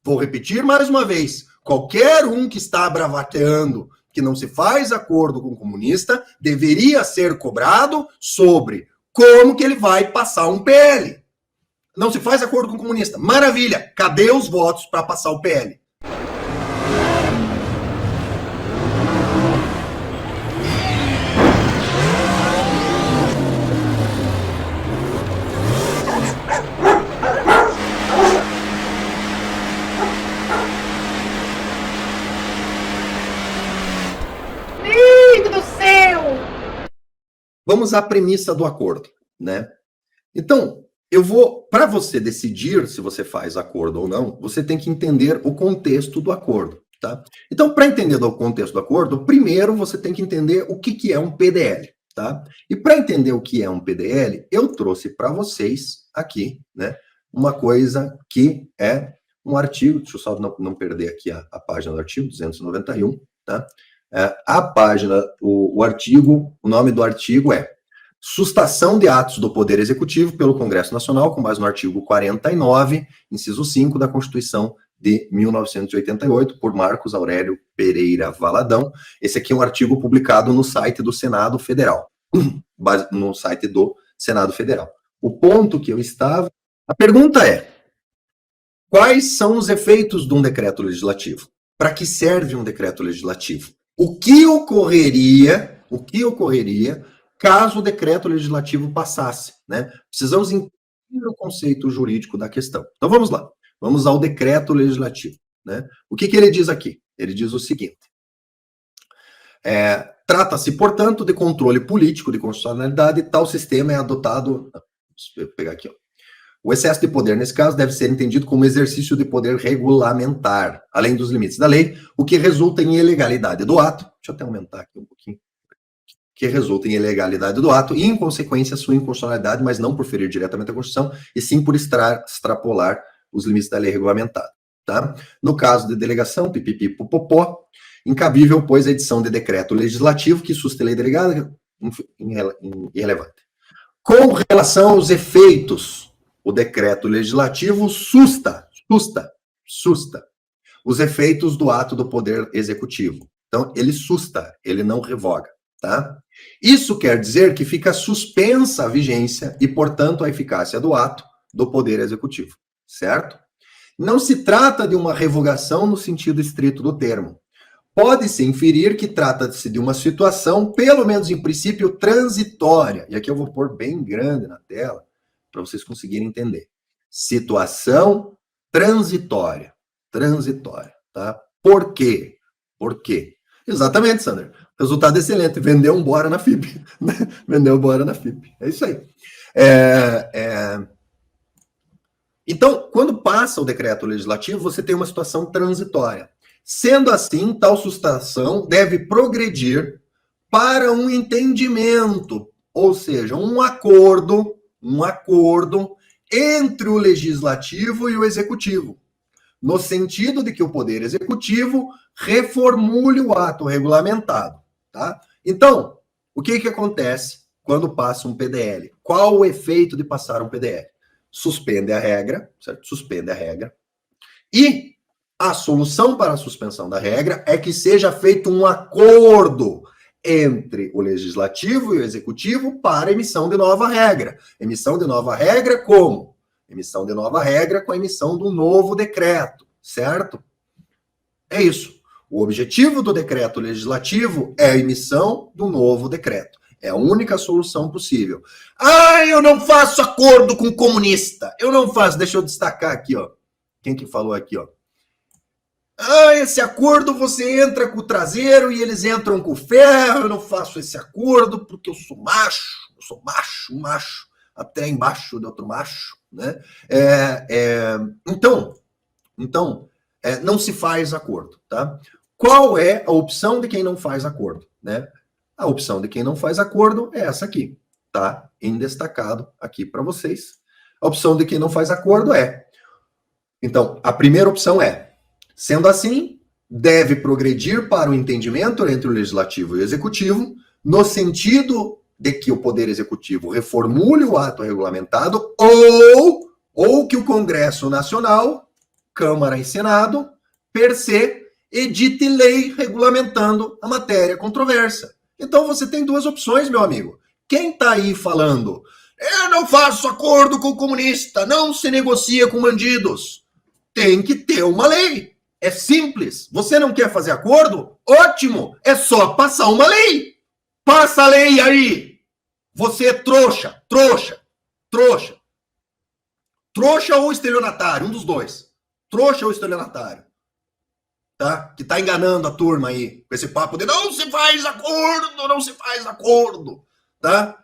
Vou repetir mais uma vez. Qualquer um que está bravateando que não se faz acordo com o comunista deveria ser cobrado sobre como que ele vai passar um PL. Não se faz acordo com o comunista. Maravilha. Cadê os votos para passar o PL? Vamos à premissa do acordo, né? Então, para você decidir se você faz acordo ou não, você tem que entender o contexto do acordo, tá? Então, para entender o contexto do acordo, primeiro você tem que entender o que é um PDL, tá? E para entender o que é um PDL, eu trouxe para vocês aqui, né, uma coisa que é um artigo, deixa eu só não perder aqui a página do artigo 291, tá? A página, o artigo, o nome do artigo é Sustação de atos do Poder Executivo pelo Congresso Nacional, com base no artigo 49, inciso 5 da Constituição de 1988, por Marcos Aurélio Pereira Valadão. Esse aqui é um artigo publicado no site do Senado Federal, no site do Senado Federal. O ponto que eu estava... A pergunta é, quais são os efeitos de um decreto legislativo? Para que serve um decreto legislativo? O que ocorreria caso o decreto legislativo passasse, né? Precisamos entender o conceito jurídico da questão. Então vamos lá, vamos ao decreto legislativo, né? O que ele diz aqui? Ele diz o seguinte: trata-se, portanto, de controle político de constitucionalidade, tal sistema é adotado... Deixa eu pegar aqui, ó. O excesso de poder, nesse caso, deve ser entendido como exercício de poder regulamentar, além dos limites da lei, o que resulta em ilegalidade do ato. Deixa eu até aumentar aqui um pouquinho. Que resulta em ilegalidade do ato e, em consequência, sua inconstitucionalidade, mas não por ferir diretamente a Constituição, e sim por extrapolar os limites da lei regulamentada. Tá? No caso de delegação, pipipipopopó, incabível, pois, a edição de decreto legislativo que susta a lei delegada, irrelevante. Com relação aos efeitos, o decreto legislativo susta os efeitos do ato do Poder Executivo. Então, ele susta, ele não revoga, tá? Isso quer dizer que fica suspensa a vigência e, portanto, a eficácia do ato do Poder Executivo, certo? Não se trata de uma revogação no sentido estrito do termo. Pode-se inferir que trata-se de uma situação, pelo menos em princípio, transitória. E aqui eu vou pôr bem grande na tela, para vocês conseguirem entender. Situação transitória, tá? Por quê? Por quê? Exatamente, Sandra. Resultado excelente, vendeu bora na FIP. Vendeu bora na FIP. É isso aí. Então, quando passa o decreto legislativo, você tem uma situação transitória. Sendo assim, tal sustação deve progredir para um entendimento, ou seja, um acordo entre o legislativo e o executivo, no sentido de que o Poder Executivo reformule o ato regulamentado, tá? Então, o que acontece quando passa um PDL? Qual o efeito de passar um PDL? Suspende a regra, certo? Suspende a regra. E a solução para a suspensão da regra é que seja feito um acordo entre o legislativo e o executivo para emissão de nova regra. Emissão de nova regra como? Emissão de nova regra com a emissão do novo decreto, certo? É isso. O objetivo do decreto legislativo é a emissão do novo decreto. É a única solução possível. Ah, eu não faço acordo com comunista. Eu não faço. Deixa eu destacar aqui, ó. Quem que falou aqui, ó? Ah, esse acordo você entra com o traseiro e eles entram com o ferro. Eu não faço esse acordo porque eu sou macho, até embaixo de outro macho, né? Então, não se faz acordo, tá? Qual é a opção de quem não faz acordo, né? A opção de quem não faz acordo é essa aqui, tá? Em destacado aqui para vocês. A opção de quem não faz acordo é... Então, a primeira opção é: sendo assim, deve progredir para o entendimento entre o Legislativo e o Executivo, no sentido de que o Poder Executivo reformule o ato regulamentado ou que o Congresso Nacional Câmara e Senado, per se, edite lei regulamentando a matéria controversa. Então você tem duas opções, meu amigo. Quem está aí falando, eu não faço acordo com o comunista, não se negocia com bandidos. Tem que ter uma lei. É simples. Você não quer fazer acordo? Ótimo. É só passar uma lei. Passa a lei aí. Você é trouxa, trouxa, trouxa. Trouxa ou estelionatário, um dos dois. Trouxa ou estelionatário. Tá? Que tá enganando a turma aí, com esse papo de não se faz acordo, não se faz acordo, tá?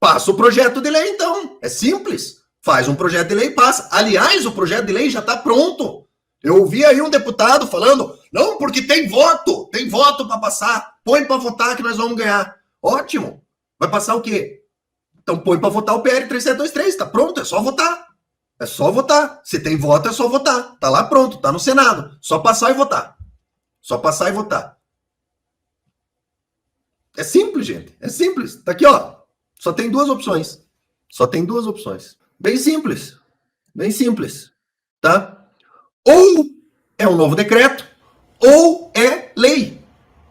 Passa o projeto de lei, então. É simples. Faz um projeto de lei e passa. Aliás, o projeto de lei já tá pronto. Eu ouvi aí um deputado falando, não, porque tem voto para passar. Põe para votar que nós vamos ganhar. Ótimo. Vai passar o quê? Então põe para votar o PL 3723, tá pronto, é só votar. É só votar. Se tem voto, é só votar. Tá lá pronto, tá no Senado. Só passar e votar. Só passar e votar. É simples, gente. É simples. Tá aqui, ó. Só tem duas opções. Só tem duas opções. Bem simples. Bem simples. Tá? Ou é um novo decreto, ou é lei.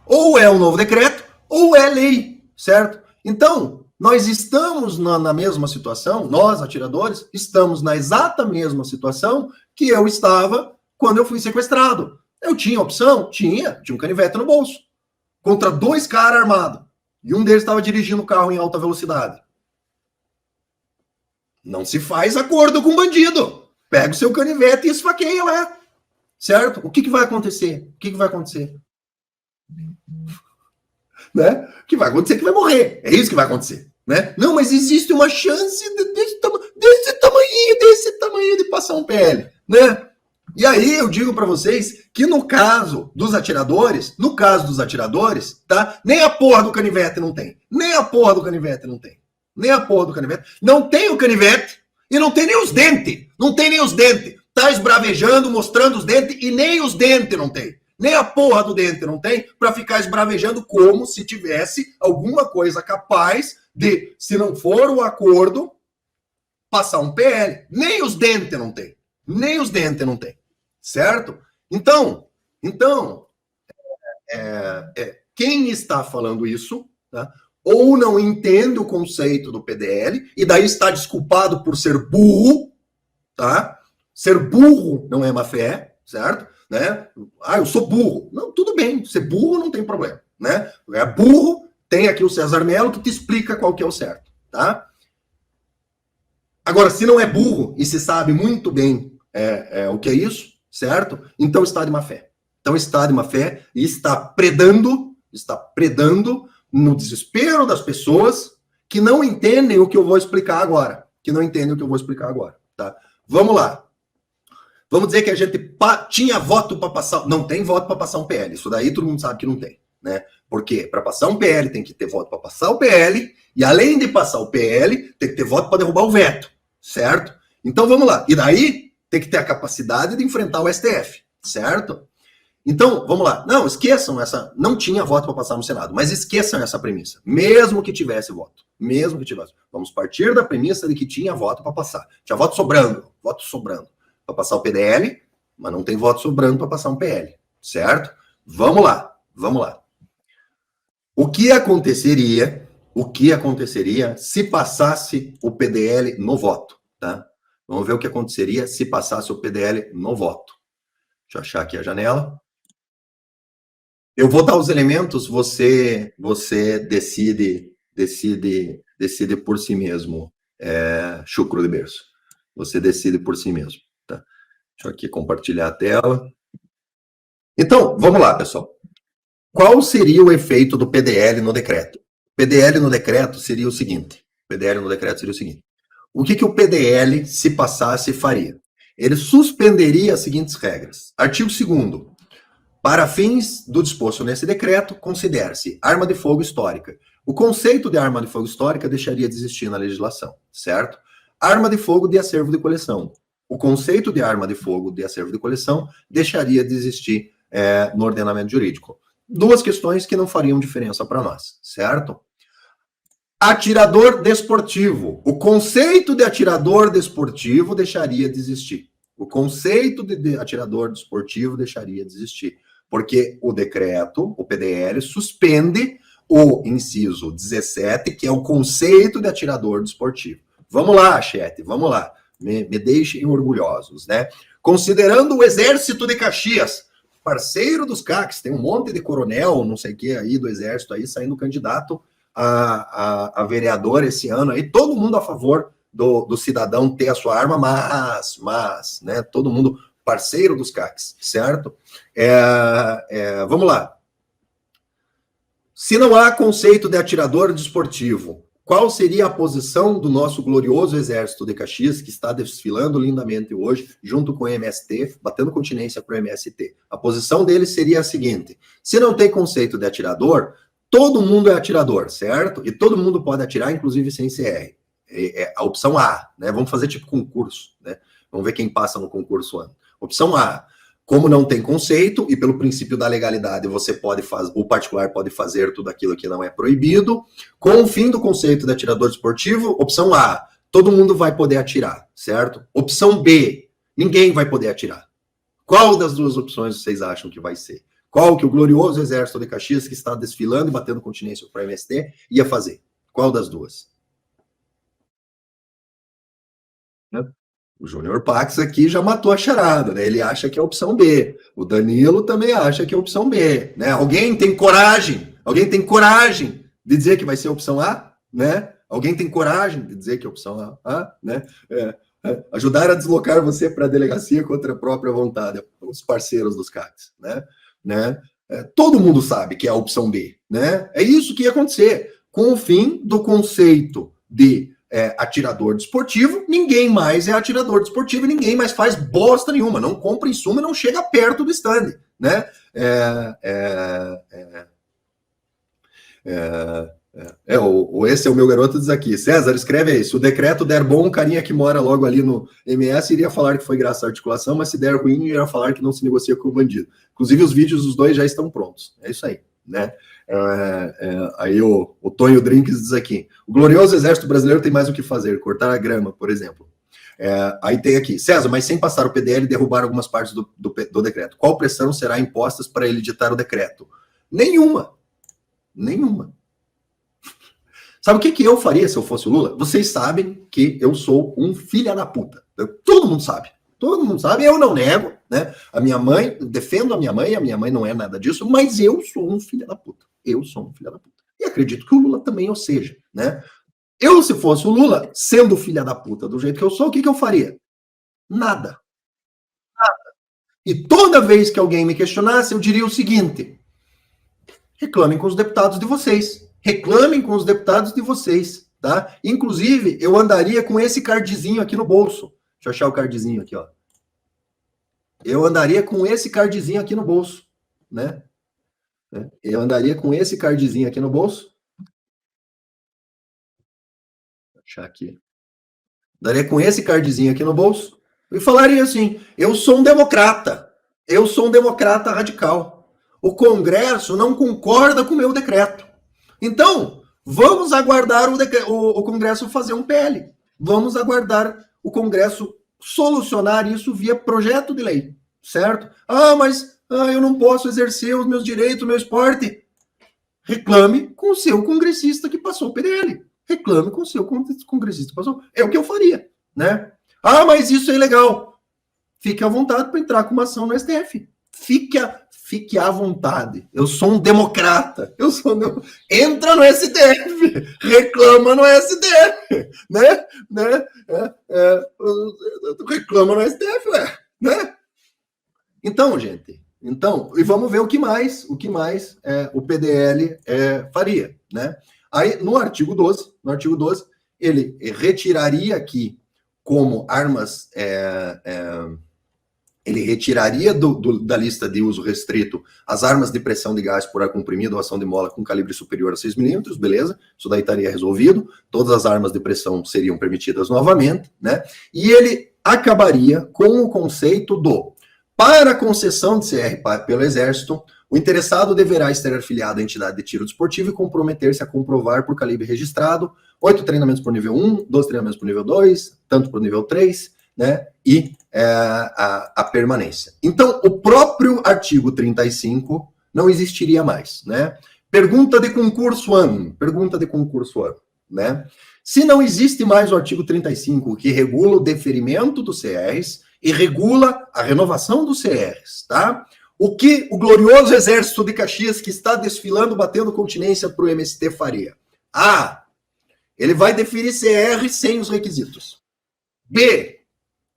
Ou é um novo decreto, ou é lei. Certo? Então, nós estamos na mesma situação, nós, atiradores, estamos na exata mesma situação que eu estava quando eu fui sequestrado. Eu tinha opção? Tinha um canivete no bolso. Contra dois caras armados. E um deles estava dirigindo o carro em alta velocidade. Não se faz acordo com bandido. Pega o seu canivete e esfaqueia lá. Certo? O que vai acontecer? O que vai acontecer? Né? O que vai acontecer é que vai morrer. É isso que vai acontecer. Né? Não, mas existe uma chance desse tamanho de passar um PL. Né? E aí eu digo para vocês que no caso dos atiradores, tá? Nem a porra do canivete não tem. Nem a porra do canivete não tem. Nem a porra do canivete. Não tem o canivete e não tem nem os dentes. Não tem nem os dentes. Tá esbravejando, mostrando os dentes e nem os dentes não tem. Nem a porra do dente não tem para ficar esbravejando como se tivesse alguma coisa capaz de, se não for o acordo, passar um PL. Nem os dentes não tem. Nem os dentes não tem. Certo? Então quem está falando isso, tá? Ou não entende o conceito do PDL, e daí está desculpado por ser burro, tá? Ser burro não é má fé, certo? Né? Ah, eu sou burro. Não, tudo bem, ser burro não tem problema, né? É burro, tem aqui o César Mello que te explica qual que é o certo, tá? Agora, se não é burro e se sabe muito bem o que é isso, certo? Então está de má fé. Então está de má fé e está predando no desespero das pessoas que não entendem o que eu vou explicar agora. Tá? Vamos lá. Vamos dizer que a gente tinha voto para passar... Não tem voto para passar um PL. Isso daí todo mundo sabe que não tem. Né? Porque para passar um PL tem que ter voto para passar o PL e além de passar o PL, tem que ter voto para derrubar o veto. Certo? Então vamos lá. E daí tem que ter a capacidade de enfrentar o STF. Certo? Então, vamos lá. Não, esqueçam essa... Não tinha voto para passar no Senado, mas esqueçam essa premissa. Mesmo que tivesse voto. Mesmo que tivesse. Vamos partir da premissa de que tinha voto para passar. Tinha voto sobrando. Para passar o PDL, mas não tem voto sobrando para passar um PL. Certo? Vamos lá. O que aconteceria se passasse o PDL no voto, tá? Vamos ver o que aconteceria se passasse o PDL no voto. Deixa eu achar aqui a janela. Eu vou dar os elementos, você decide por si mesmo, chucro de berço. Você decide por si mesmo, tá? Deixa eu aqui compartilhar a tela. Então, vamos lá, pessoal. Qual seria o efeito do PDL no decreto? PDL no decreto seria o seguinte. O que o PDL, se passasse, faria? Ele suspenderia as seguintes regras. Artigo 2º. Para fins do disposto nesse decreto, considere-se arma de fogo histórica. O conceito de arma de fogo histórica deixaria de existir na legislação, certo? Arma de fogo de acervo de coleção. O conceito de arma de fogo de acervo de coleção deixaria de existir no ordenamento jurídico. Duas questões que não fariam diferença para nós, certo? Atirador desportivo. O conceito de atirador desportivo deixaria de existir, O conceito de atirador desportivo deixaria de existir, porque o decreto, o PDL, suspende o inciso 17, que é o conceito de atirador desportivo. Vamos lá, chat, vamos lá. Me deixem orgulhosos, né? Considerando o Exército de Caxias, parceiro dos CACs, tem um monte de coronel, não sei o que aí, do Exército aí, saindo candidato a vereador esse ano aí, todo mundo a favor do cidadão ter a sua arma, mas, né, todo mundo parceiro dos CACs, certo? Vamos lá. Se não há conceito de atirador desportivo, qual seria a posição do nosso glorioso Exército de Caxias, que está desfilando lindamente hoje, junto com o MST, batendo continência para o MST? A posição deles seria a seguinte: se não tem conceito de atirador, todo mundo é atirador, certo? E todo mundo pode atirar, inclusive sem CR. É a opção A, né? Vamos fazer tipo concurso, né? Vamos ver quem passa no concurso ano. Opção A: como não tem conceito e pelo princípio da legalidade você pode fazer, o particular pode fazer tudo aquilo que não é proibido, com o fim do conceito de atirador desportivo, opção A: todo mundo vai poder atirar, certo? Opção B: ninguém vai poder atirar. Qual das duas opções vocês acham que vai ser? Qual que o glorioso Exército de Caxias, que está desfilando e batendo continência para o MST, ia fazer? Qual das duas? O Júnior Pax aqui já matou a charada, né? Ele acha que é a opção B. O Danilo também acha que é a opção B, né? Alguém tem coragem? Alguém tem coragem de dizer que vai ser a opção A, né? Alguém tem coragem de dizer que é a opção A, né? Ajudar a deslocar você para a delegacia contra a própria vontade, os parceiros dos CACs, né? Todo mundo sabe que é a opção B, né? É isso que ia acontecer. Com o fim do conceito de atirador desportivo, ninguém mais é atirador desportivo e ninguém mais faz bosta nenhuma, não compra insumo e não chega perto do stand, né? Esse é o meu garoto, diz aqui: César, escreve aí: se o decreto der bom, o carinha que mora logo ali no MS iria falar que foi graças à articulação, mas se der ruim, iria falar que não se negocia com o bandido. Inclusive, os vídeos dos dois já estão prontos. É isso aí, né? Aí o Tonho Drinks diz aqui: o glorioso Exército Brasileiro tem mais o que fazer, cortar a grama, por exemplo. Aí tem aqui: César, mas sem passar o PDL e derrubar algumas partes do decreto, qual pressão será imposta para ele editar o decreto? Nenhuma. Sabe o que eu faria se eu fosse o Lula? Vocês sabem que eu sou um filho da puta. Todo mundo sabe, eu não nego, né? A minha mãe, defendo a minha mãe não é nada disso, mas eu sou um filho da puta. E acredito que o Lula também eu seja, né? Eu, se fosse o Lula, sendo filha da puta do jeito que eu sou, o que eu faria? Nada. E toda vez que alguém me questionasse, eu diria o seguinte: reclamem com os deputados de vocês. Tá? Inclusive, eu andaria com esse cardzinho aqui no bolso. Deixa eu achar o cardzinho aqui, ó. Eu andaria com esse cardzinho aqui no bolso, né? Eu andaria com esse cardzinho aqui no bolso. Vou achar aqui. Andaria com esse cardzinho aqui no bolso e falaria assim: eu sou um democrata radical. O Congresso não concorda com o meu decreto. Então, vamos aguardar o Congresso fazer um PL. Vamos aguardar o Congresso solucionar isso via projeto de lei, certo? Mas eu não posso exercer os meus direitos, o meu esporte. Reclame com o seu congressista que passou o PDL. Reclame com o seu congressista que passou. É o que eu faria, né? Mas isso é ilegal. Fique à vontade para entrar com uma ação no STF. Fique à vontade. Eu sou um democrata. Entra no STF. Reclama no STF. Né? Reclama no STF, né? Então, gente. E vamos ver o que mais o PDL faria, né? Aí, no artigo 12, ele retiraria aqui como armas... ele retiraria da lista de uso restrito as armas de pressão de gás por ar comprimido ou ação de mola com calibre superior a 6 milímetros, beleza? Isso daí estaria resolvido. Todas as armas de pressão seriam permitidas novamente, né? E ele acabaria com o conceito para concessão de CR pelo Exército, o interessado deverá estar afiliado à entidade de tiro desportivo e comprometer-se a comprovar por calibre registrado 8 treinamentos por nível 1, 12 treinamentos por nível 2, tanto por nível 3, né, e a permanência. Então, o próprio artigo 35 não existiria mais, né? Pergunta de concurso ano, né? Se não existe mais o artigo 35, que regula o deferimento dos CRs e regula a renovação dos CRs, tá? O que o glorioso exército de Caxias, que está desfilando, batendo continência para o MST, faria? A. Ele vai deferir CR sem os requisitos. B.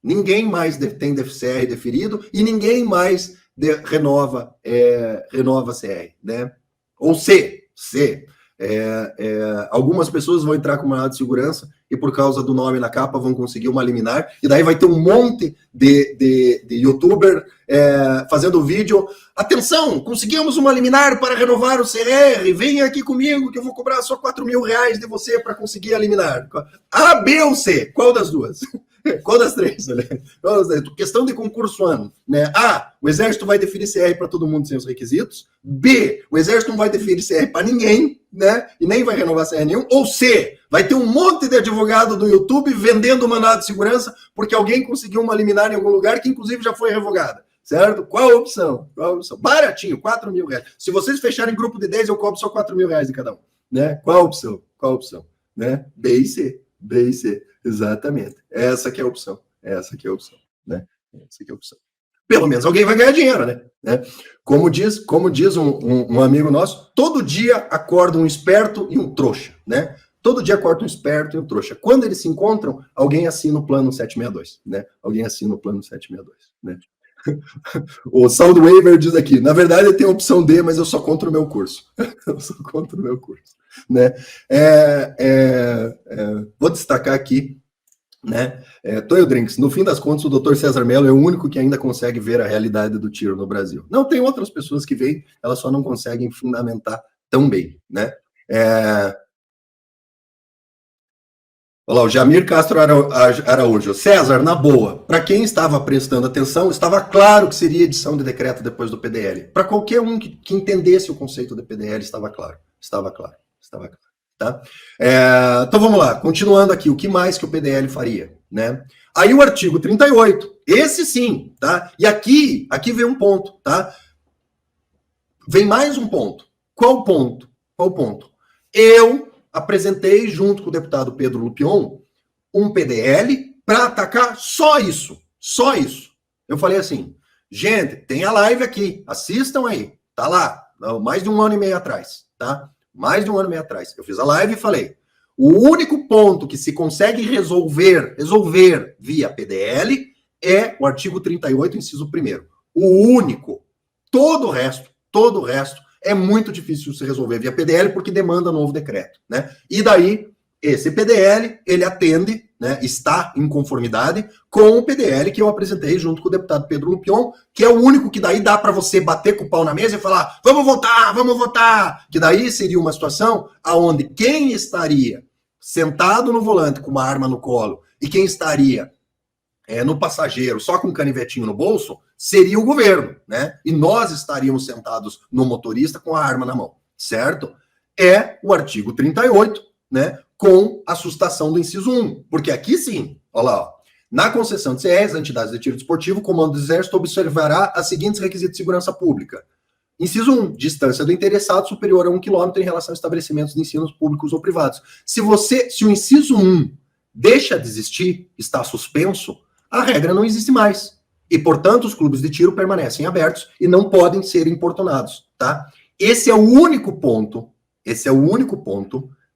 Ninguém mais tem CR deferido e ninguém mais renova CR, né? Ou C. Algumas pessoas vão entrar com mandado de segurança e por causa do nome na capa vão conseguir uma liminar, e daí vai ter um monte de youtuber fazendo vídeo. Atenção, conseguimos uma liminar para renovar o CR, venha aqui comigo que eu vou cobrar só R$4.000 de você para conseguir a liminar. A, B ou C? Qual das duas? Qual das três? Questão de concurso ano, né? A, o exército vai definir CR para todo mundo sem os requisitos. B, o exército não vai definir CR para ninguém, né? E nem vai renovar CR nenhum. Ou C, vai ter um monte de advogado do YouTube vendendo mandado de segurança porque alguém conseguiu uma liminar em algum lugar que inclusive já foi revogada. Certo? Qual a opção? Baratinho, R$4.000. Se vocês fecharem grupo de 10, eu cobro só R$4.000 de cada um. Né? Qual a opção? Né? B e C. Exatamente. Essa que é a opção. Né? Essa que é a opção. Pelo menos alguém vai ganhar dinheiro, né? Como diz um amigo nosso, todo dia acorda um esperto e um trouxa, né? Todo dia acorda um esperto e um trouxa. Quando eles se encontram, alguém assina o plano 762, né? Né? O Soundwaver diz aqui, na verdade eu tenho a opção D, mas eu só contra o meu curso. Né? Vou destacar aqui, né? Tonho Drinks, no fim das contas, o Dr. César Mello é o único que ainda consegue ver a realidade do tiro no Brasil. Não, tem outras pessoas que veem, elas só não conseguem fundamentar tão bem, né? Olha lá, o Jamir Castro Araújo. César, na boa, para quem estava prestando atenção, estava claro que seria edição de decreto depois do PDL. Para qualquer um que entendesse o conceito do PDL, estava claro. Tá? Então vamos lá, continuando aqui, o que mais que o PDL faria, né? Aí o artigo 38, esse sim, tá? E aqui vem um ponto, tá? Vem mais um ponto. Qual ponto? Eu apresentei, junto com o deputado Pedro Lupion, um PDL para atacar só isso. Eu falei assim, gente, tem a live aqui, assistam aí, tá lá, mais de 1 ano e meio atrás, tá? Eu fiz a live e falei, o único ponto que se consegue resolver via PDL é o artigo 38, inciso 1º. O único. Todo o resto é muito difícil se resolver via PDL porque demanda novo decreto, né? E daí, esse PDL, ele atende, né, está em conformidade com o PDL que eu apresentei junto com o deputado Pedro Lupion, que é o único que daí dá para você bater com o pau na mesa e falar, vamos votar, que daí seria uma situação aonde quem estaria sentado no volante com uma arma no colo e quem estaria no passageiro só com um canivetinho no bolso, seria o governo, né? E nós estaríamos sentados no motorista com a arma na mão, certo? É o artigo 38, né? Com a sustação do inciso 1. Porque aqui sim, olha lá, ó, na concessão de CRs, entidades de tiro desportivo, o Comando do Exército observará os seguintes requisitos de segurança pública. Inciso 1, distância do interessado superior a 1 km em relação a estabelecimentos de ensino públicos ou privados. Se o inciso 1 deixa de existir, está suspenso, a regra não existe mais. E, portanto, os clubes de tiro permanecem abertos e não podem ser importunados, tá? Esse é o único ponto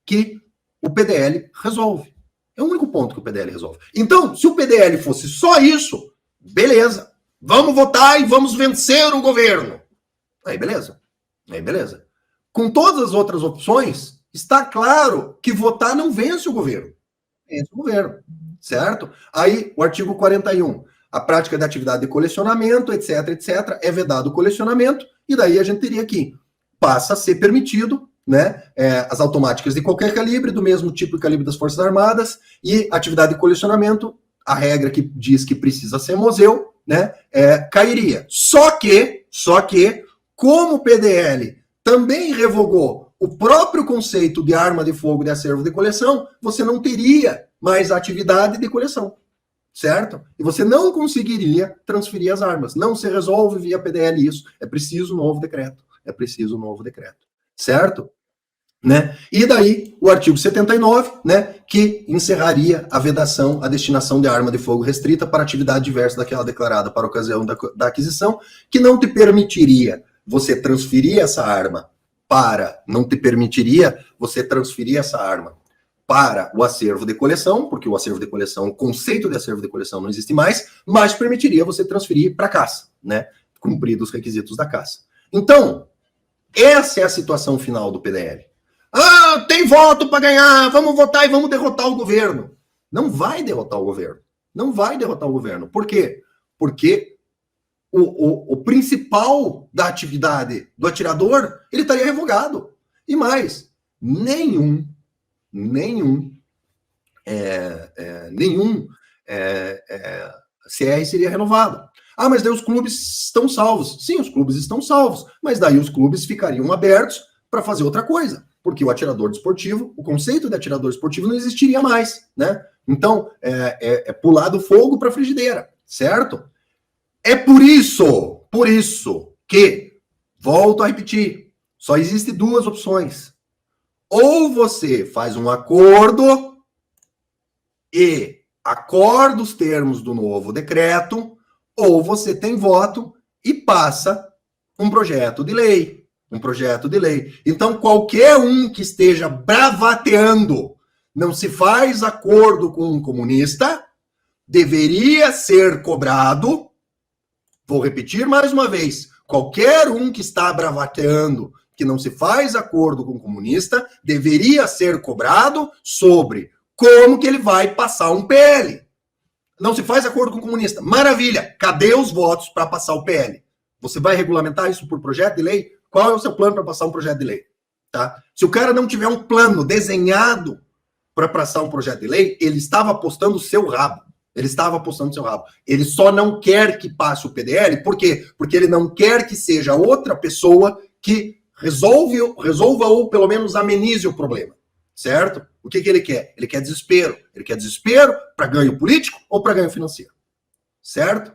que o PDL resolve. É o único ponto que o PDL resolve. Então, se o PDL fosse só isso, beleza. Vamos votar e vamos vencer o governo. Aí, beleza. Com todas as outras opções, está claro que votar não vence o governo. Vence o governo, certo? Aí, o artigo 41. A prática da atividade de colecionamento, etc, é vedado o colecionamento, e daí a gente teria aqui, passa a ser permitido, né, as automáticas de qualquer calibre, do mesmo tipo de calibre das Forças Armadas, e atividade de colecionamento, a regra que diz que precisa ser museu, né, cairia. Só que, como o PDL também revogou o próprio conceito de arma de fogo de acervo de coleção, você não teria mais atividade de coleção. certo? E você não conseguiria transferir as armas. Não se resolve via PDL isso. É preciso novo decreto. É preciso novo decreto. Certo? Né? E daí o artigo 79, né, que encerraria a vedação à destinação de arma de fogo restrita para atividade diversa daquela declarada para ocasião da aquisição, que não te permitiria você transferir essa arma não te permitiria você transferir essa arma para o acervo de coleção, porque o acervo de coleção, o conceito de acervo de coleção não existe mais, mas permitiria você transferir para a caça, né, cumpridos os requisitos da caça. Então, essa é a situação final do PDL. Ah, tem voto para ganhar, vamos votar e vamos derrotar o governo. Não vai derrotar o governo. Não vai derrotar o governo. Por quê? Porque o principal da atividade do atirador, ele estaria revogado. E mais, nenhum CR seria renovado. Ah, mas daí os clubes estão salvos. Sim, os clubes estão salvos, mas daí os clubes ficariam abertos para fazer outra coisa, porque o atirador desportivo, o conceito de atirador desportivo não existiria mais, né? Então, é pular do fogo para a frigideira, certo? É por isso que, volto a repetir, só existe duas opções. Ou você faz um acordo e acorda os termos do novo decreto, ou você tem voto e passa um projeto de lei. Então, qualquer um que esteja bravateando, não se faz acordo com um comunista, deveria ser cobrado. Vou repetir mais uma vez. Qualquer um que está bravateando, que não se faz acordo com um comunista, deveria ser cobrado sobre como que ele vai passar um PL. Não se faz acordo com o comunista. Maravilha. Cadê os votos para passar o PL? Você vai regulamentar isso por projeto de lei? Qual é o seu plano para passar um projeto de lei? Tá? Se o cara não tiver um plano desenhado para passar um projeto de lei, ele estava apostando o seu rabo. Ele só não quer que passe o PDL. Por quê? Porque ele não quer que seja outra pessoa que resolva ou pelo menos amenize o problema. Certo? O que ele quer? Ele quer desespero. Ele quer desespero para ganho político ou para ganho financeiro. Certo?